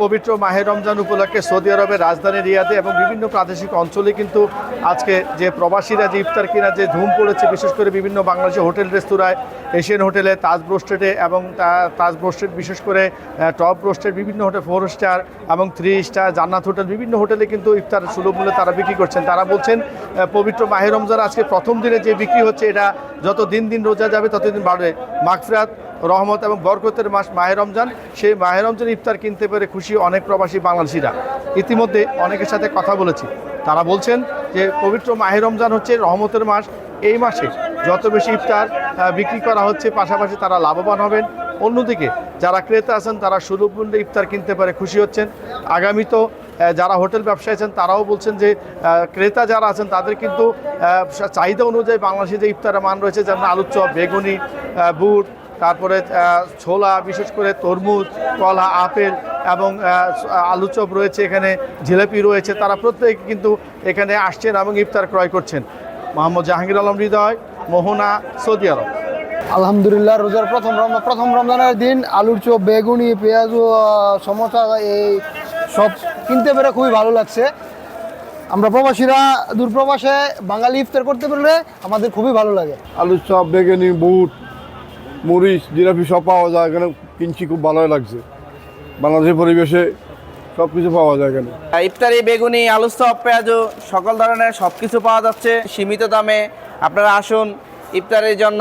পবিত্র মাহে রমজান উপলক্ষে সৌদি আরবের রাজধানী রিয়াদে এবং বিভিন্ন প্রাদেশিক অঞ্চলে কিন্তু আজকে যে প্রবাসীরা যে ইফতার কেনার যে ধুম পড়েছে, বিশেষ করে বিভিন্ন বাংলাদেশের হোটেল রেস্তোরাঁয়, এশিয়ান হোটেলে, তাজ ব্রোস্টেডে এবং তাজ ব্রোস্টেড বিশেষ করে টপ ব্রোস্টেড, বিভিন্ন হোটেল 4 স্টার এবং 3 স্টার, জান্নাত হোটেল, বিভিন্ন হোটেলে কিন্তু ইফতার সুলভ মূল্যে তারা বিক্রি করছেন। তারা বলছেন পবিত্র মাহে রমজান আজকে প্রথম দিনে যে বিক্রি হচ্ছে, এটা যত দিন দিন রোজা যাবে ততদিন বাড়বে। মাগফিরাত, রহমত এবং বরকতের মাস মাহে রমজান, সেই মাহে রমজান ইফতার কিনতে পেরে খুশি অনেক প্রবাসী বাংলাদেশিরা। ইতিমধ্যে অনেকের সাথে কথা বলেছি, তারা বলছেন যে পবিত্র মাহে রমজান হচ্ছে রহমতের মাস। এই মাসে যত বেশি ইফতার বিক্রি করা হচ্ছে, পাশাপাশি তারা লাভবান হবেন। অন্যদিকে যারা ক্রেতা আছেন তারা সুলভ মূল্যে ইফতার কিনতে পারে খুশি হচ্ছেন। আগামী তো যারা হোটেল ব্যবসায়ী আছেন তারাও বলছেন যে ক্রেতা যারা আছেন তাদের কিন্তু চাহিদা অনুযায়ী বাংলাদেশে যে ইফতারের মান রয়েছে, যেমন আলুর চপ, বেগুনি, বুট, তারপরে ছোলা, বিশেষ করে তরমুজ, কলা, আপেল এবং আলু চপ রয়েছে, এখানে জিলাপি রয়েছে, তারা প্রত্যেকে কিন্তু এখানে আসছেন এবং ইফতার ক্রয় করছেন। মোহাম্মদ জাহাঙ্গীর আলম হৃদয়, মোহনা, সৌদি আরব। আলহামদুলিল্লাহ, রোজার প্রথম রমজানের দিন আলুর চপ, বেগুনি, পেঁয়াজ, সমোসা এই সব কিনতে পেরে খুবই ভালো লাগছে। আমরা প্রবাসীরা দূরপ্রবাসে বাঙালি ইফতার করতে পারলে আমাদের খুবই ভালো লাগে। আলুর চপ, বেগুনি, বুট, মরিচ, জিলাপি সব পাওয়া যায় এখানে, কিনছি, খুব ভালোই লাগছে। বাংলাদেশের পরিবেশে সব কিছু পাওয়া যায় এখানে। ইফতারি, বেগুনি, আলুর চপ, পেঁয়াজু সকল ধরনের সব কিছু পাওয়া যাচ্ছে সীমিত দামে। আপনারা আসুন ইফতারের জন্য।